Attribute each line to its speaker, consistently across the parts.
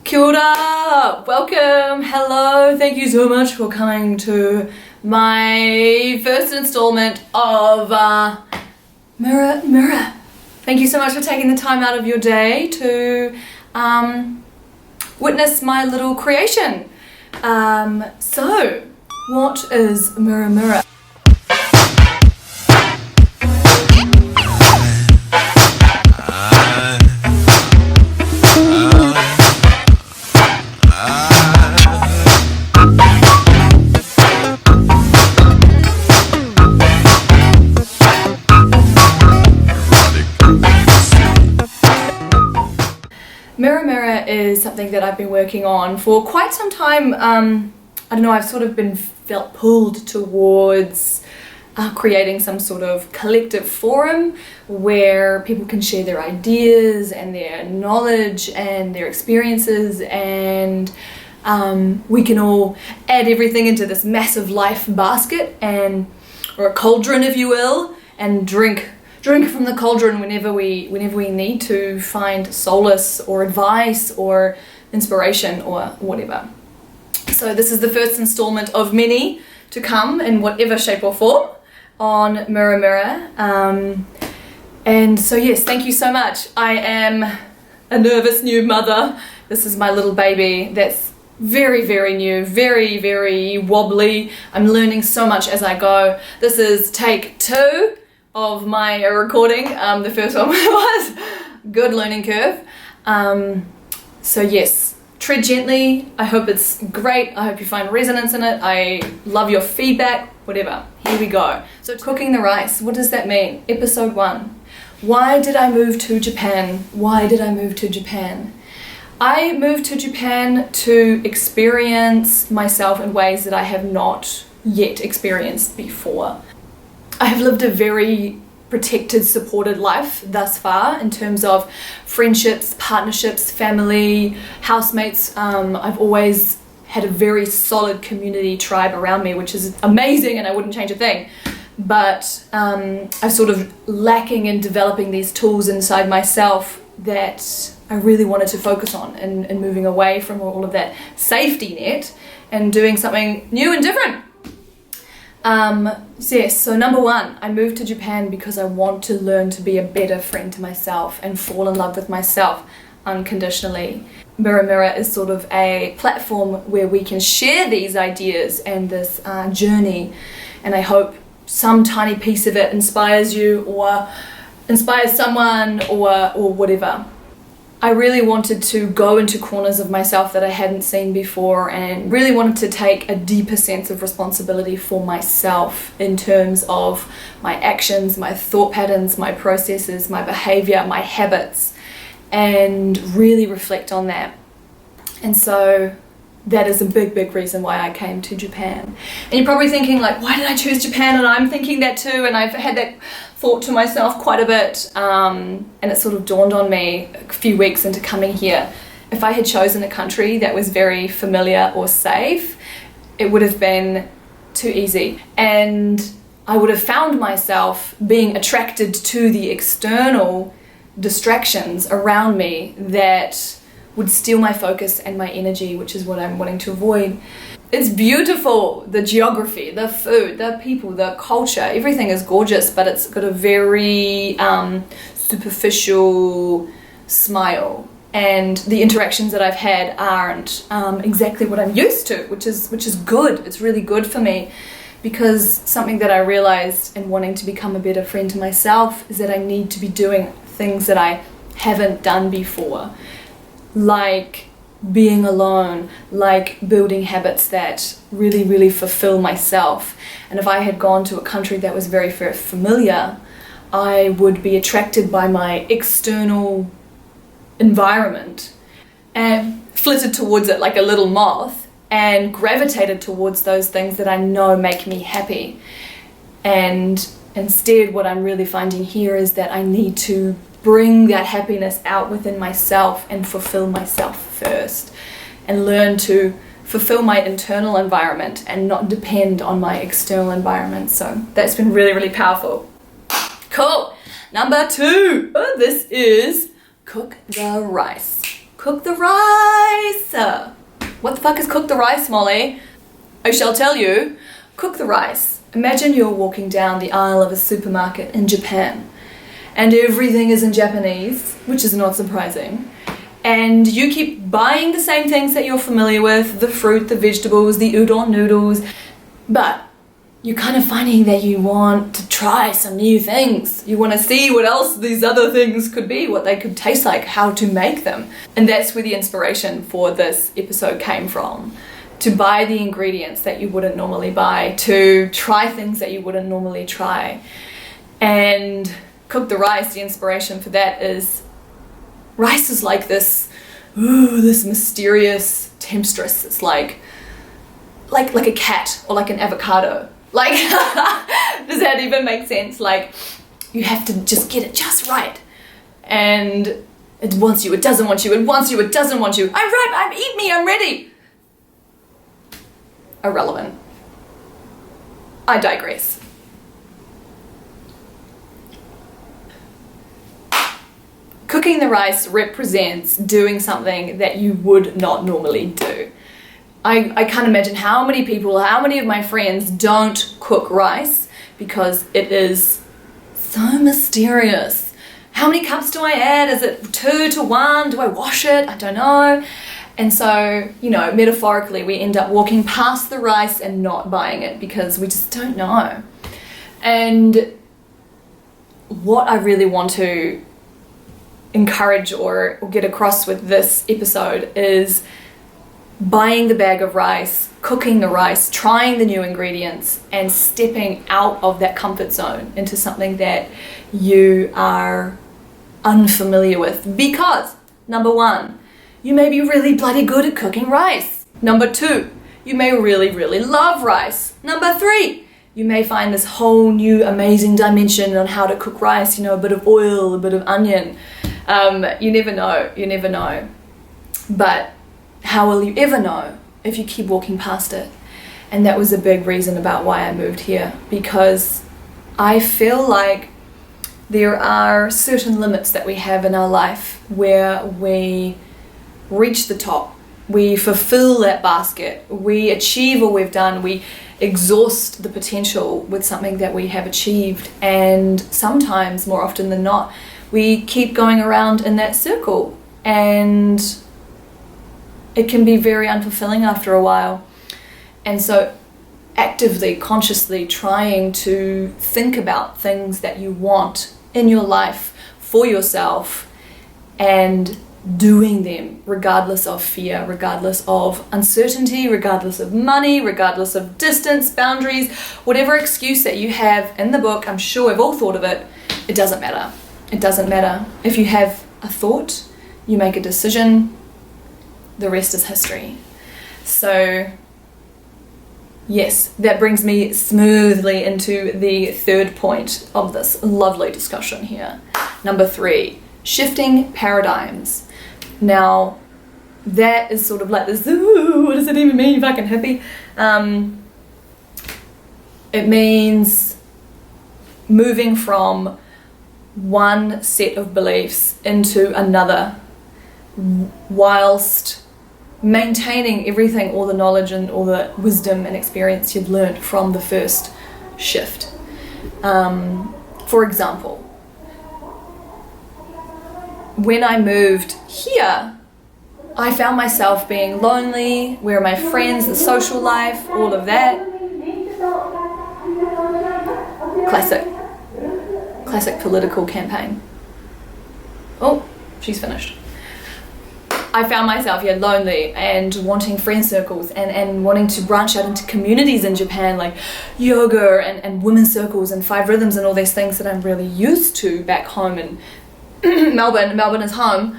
Speaker 1: Kia ora! Welcome, hello, thank you so much for coming to my first installment of Mirror Mirror. Thank you so much for taking the time out of your day to witness my little creation. So, what is Mirror Mirror? Mirror Mirror is something that I've been working on for quite some time. I don't know, I've sort of been felt pulled towards creating some sort of collective forum where people can share their ideas and their knowledge and their experiences, and we can all add everything into this massive life basket, or a cauldron if you will, and drink from the cauldron whenever we need to find solace or advice or inspiration or whatever. So this is the first installment of many to come in whatever shape or form on Mirror Mirror. And so yes, thank you so much. I am a nervous new mother. This is my little baby that's very, very new, very, very wobbly. I'm learning so much as I go. This is take 2 of my recording. The first one was good learning curve. So yes, tread gently. I hope it's great. I hope you find resonance in it. I love your feedback, whatever. Here we go. So cooking the rice, what does that mean? Episode 1. Why did I move to Japan? Why did I move to Japan? I moved to Japan to experience myself in ways that I have not yet experienced before. I have lived a very protected, supported life thus far in terms of friendships, partnerships, family, housemates. I've always had a very solid community tribe around me, which is amazing, and I wouldn't change a thing. But I'm sort of lacking in developing these tools inside myself that I really wanted to focus on, and moving away from all of that safety net and doing something new and different. So number 1, I moved to Japan because I want to learn to be a better friend to myself and fall in love with myself unconditionally. Mirror Mirror is sort of a platform where we can share these ideas and this journey, and I hope some tiny piece of it inspires you or inspires someone or whatever. I really wanted to go into corners of myself that I hadn't seen before, and really wanted to take a deeper sense of responsibility for myself in terms of my actions, my thought patterns, my processes, my behavior, my habits, and really reflect on that. And so that is a big reason why I came to Japan. And you're probably thinking, like, why did I choose Japan? And I'm thinking that too, and I've had that thought to myself quite a bit, and it sort of dawned on me a few weeks into coming here. If I had chosen a country that was very familiar or safe, it would have been too easy, and I would have found myself being attracted to the external distractions around me that would steal my focus and my energy, which is what I'm wanting to avoid. It's beautiful, the geography, the food, the people, the culture, everything is gorgeous, but it's got a very superficial smile, and the interactions that I've had aren't exactly what I'm used to, which is good. It's really good for me, because something that I realized in wanting to become a better friend to myself is that I need to be doing things that I haven't done before, like being alone, like building habits that really fulfill myself. And if I had gone to a country that was very familiar, I would be attracted by my external environment and flitted towards it like a little moth, and gravitated towards those things that I know make me happy. And instead, what I'm really finding here is that I need to bring that happiness out within myself and fulfill myself first, and learn to fulfill my internal environment and not depend on my external environment. So that's been really powerful. Cool. Number 2, this is cook the rice. Cook the rice. What the fuck is cook the rice, Molly? I shall tell you. Cook the rice. Imagine you're walking down the aisle of a supermarket in Japan and everything is in Japanese, which is not surprising. And you keep buying the same things that you're familiar with, the fruit, the vegetables, the udon noodles, but you're kind of finding that you want to try some new things. You want to see what else these other things could be, what they could taste like, how to make them. And that's where the inspiration for this episode came from. To buy the ingredients that you wouldn't normally buy, to try things that you wouldn't normally try. And cook the rice, the inspiration for that is rice is like this mysterious temptress. It's like a cat or like an avocado. Like, does that even make sense? Like, you have to just get it just right. And it wants you, it doesn't want you, it wants you, it doesn't want you. I'm ripe, eat me, I'm ready. Irrelevant. I digress. Cooking the rice represents doing something that you would not normally do. I can't imagine how many of my friends don't cook rice because it is so mysterious. How many cups do I add? Is it 2 to 1? Do I wash it? I don't know. And so, metaphorically, we end up walking past the rice and not buying it because we just don't know. And what I really want to encourage or get across with this episode is buying the bag of rice, cooking the rice, trying the new ingredients, and stepping out of that comfort zone into something that you are unfamiliar with. Because, number 1, you may be really bloody good at cooking rice. Number 2, you may really, really love rice. Number 3, you may find this whole new amazing dimension on how to cook rice, a bit of oil, a bit of onion. You never know. But how will you ever know if you keep walking past it? And that was a big reason about why I moved here, because I feel like there are certain limits that we have in our life where we reach the top, we fulfill that basket, we achieve all we've done, we exhaust the potential with something that we have achieved, and sometimes, more often than not, we keep going around in that circle, and it can be very unfulfilling after a while. And so actively, consciously trying to think about things that you want in your life for yourself and doing them regardless of fear, regardless of uncertainty, regardless of money, regardless of distance, boundaries, whatever excuse that you have in the book, I'm sure we've all thought of it, it doesn't matter. It doesn't matter. If you have a thought, you make a decision, the rest is history. So yes, that brings me smoothly into the third point of this lovely discussion here. Number 3, shifting paradigms. Now, that is sort of like this, ooh, what does it even mean, you fucking hippie? It means moving from one set of beliefs into another whilst maintaining everything, all the knowledge and all the wisdom and experience you've learned from the first shift. For example, when I moved here, I found myself being lonely. Where are my friends, the social life, all of that. Classic political campaign. Oh, she's finished. I found myself here lonely and wanting friend circles and wanting to branch out into communities in Japan like yoga and women's circles and 5 rhythms and all these things that I'm really used to back home in Melbourne. Melbourne is home.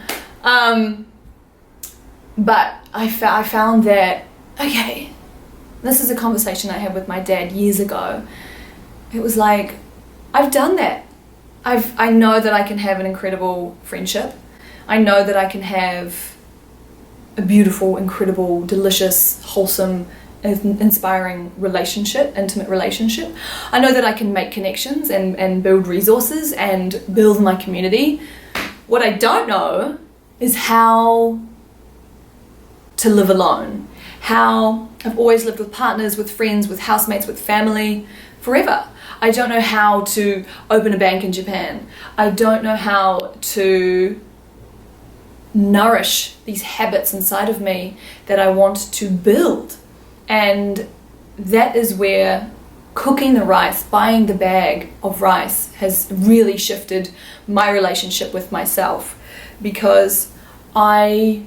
Speaker 1: But I found that, okay, this is a conversation I had with my dad years ago. It was like, I've done that. I know that I can have an incredible friendship. I know that I can have a beautiful, incredible, delicious, wholesome, inspiring relationship, intimate relationship. I know that I can make connections and build resources and build my community. What I don't know is how to live alone, how I've always lived with partners, with friends, with housemates, with family, forever. I don't know how to open a bank in Japan. I don't know how to nourish these habits inside of me that I want to build. And that is where cooking the rice, buying the bag of rice, has really shifted my relationship with myself, because I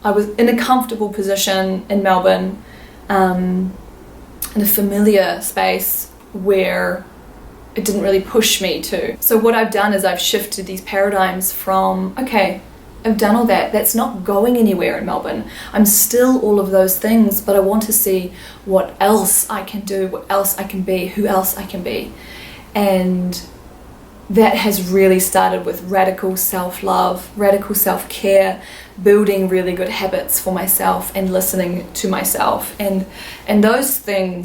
Speaker 1: was in a comfortable position in Melbourne, in a familiar space where it didn't really push me to. So what I've done is I've shifted these paradigms from, okay, I've done all that, that's not going anywhere in Melbourne. I'm still all of those things, but I want to see what else I can do, what else I can be, who else I can be. And that has really started with radical self-love, radical self-care, building really good habits for myself and listening to myself. And those three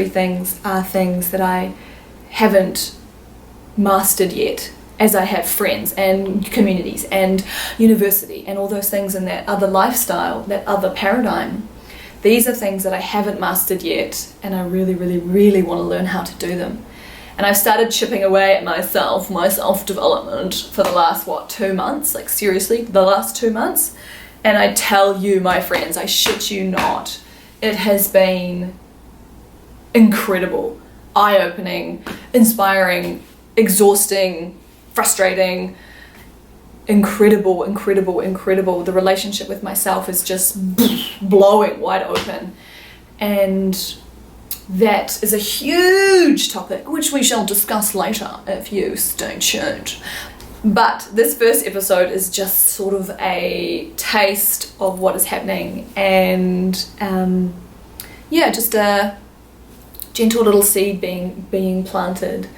Speaker 1: things are things that I haven't mastered yet, as I have friends and communities and university and all those things in that other lifestyle, that other paradigm. These are things that I haven't mastered yet, and I really, really, really want to learn how to do them. And I've started chipping away at my self-development for the last, 2 months? Like seriously, the last 2 months. And I tell you, my friends, I shit you not, it has been incredible, eye-opening, inspiring, exhausting, frustrating, incredible. The relationship with myself is just blowing wide open. And that is a huge topic, which we shall discuss later if you stay tuned. But this first episode is just sort of a taste of what is happening, and just a gentle little seed being planted.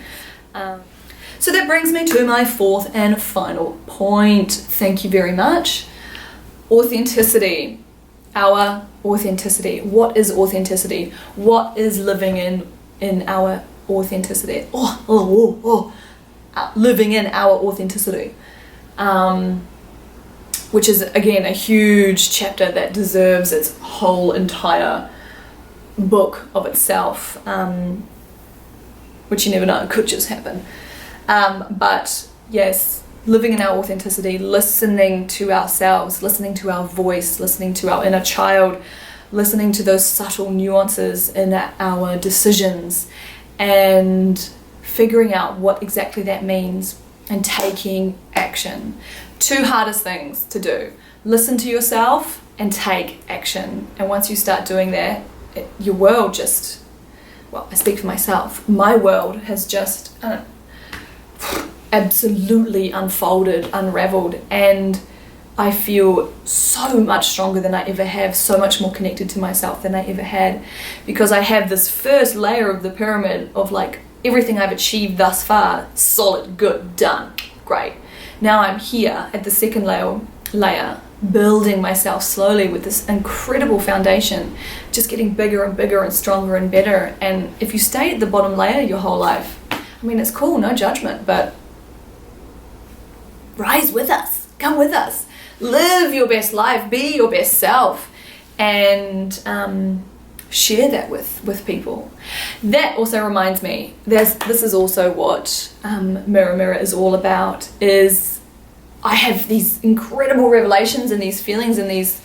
Speaker 1: So that brings me to my fourth and final point. Thank you very much. Authenticity. Our authenticity. What is authenticity? What is living in our authenticity? Living in our authenticity. Which is, again, a huge chapter that deserves its whole entire book of itself. Which you never know, it could just happen. But yes, living in our authenticity, listening to ourselves, listening to our voice, listening to our inner child, listening to those subtle nuances in our decisions, and figuring out what exactly that means and taking action. 2 hardest things to do: listen to yourself and take action. And once you start doing that, your world just, I speak for myself, my world has just absolutely unfolded, unraveled, and I feel so much stronger than I ever have, so much more connected to myself than I ever had, because I have this first layer of the pyramid of like everything I've achieved thus far, solid, good, done, great. Now I'm here at the second layer, building myself slowly with this incredible foundation, just getting bigger and bigger and stronger and better. And if you stay at the bottom layer your whole life, I mean, it's cool, no judgment, but rise with us, come with us, live your best life, be your best self, and share that with people. That also reminds me, this is also what Mirror Mirror is all about, is I have these incredible revelations and these feelings and these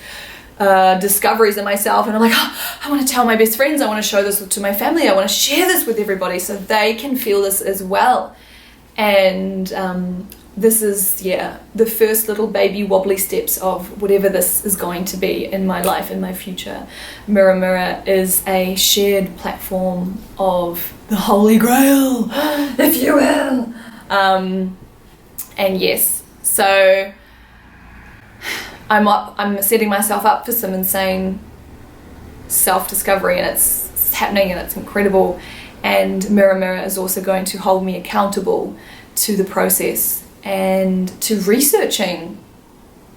Speaker 1: discoveries in myself, and I'm like, I want to tell my best friends, I want to show this to my family, I want to share this with everybody so they can feel this as well. And this is the first little baby wobbly steps of whatever this is going to be in my life, in my future. Mirror Mirror is a shared platform of the Holy Grail, if you will. And yes, so I'm setting myself up for some insane self-discovery, and it's happening and it's incredible. And Mirror Mirror is also going to hold me accountable to the process and to researching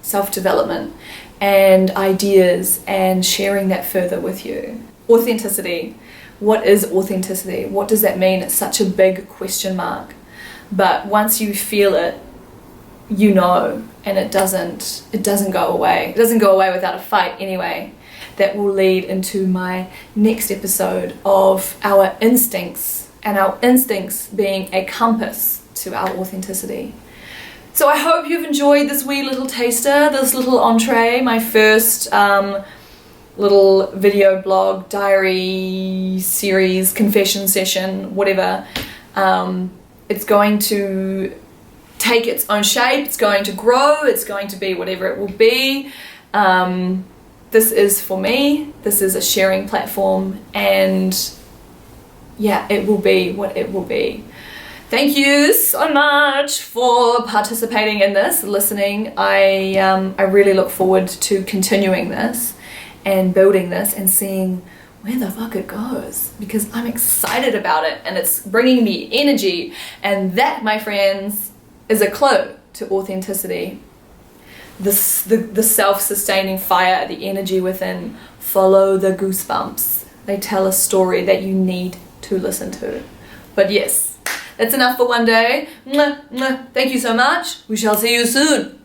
Speaker 1: self-development and ideas and sharing that further with you. Authenticity. What is authenticity? What does that mean? It's such a big question mark. But once you feel it, you know, and it doesn't go away. It doesn't go away without a fight anyway. That will lead into my next episode of our instincts, and our instincts being a compass to our authenticity. So I hope you've enjoyed this wee little taster, this little entree, my first little video blog, diary series, confession session, whatever. It's going to take its own shape, it's going to grow, it's going to be whatever it will be. This is for me, this is a sharing platform, and yeah, it will be what it will be. Thank you so much for participating in this, listening. I really look forward to continuing this and building this and seeing where the fuck it goes, because I'm excited about it and it's bringing me energy, and that, my friends, is a clue to authenticity. The self-sustaining fire, the energy within. Follow the goosebumps. They tell a story that you need to listen to. But yes, that's enough for one day. Mwah, mwah. Thank you so much. We shall see you soon.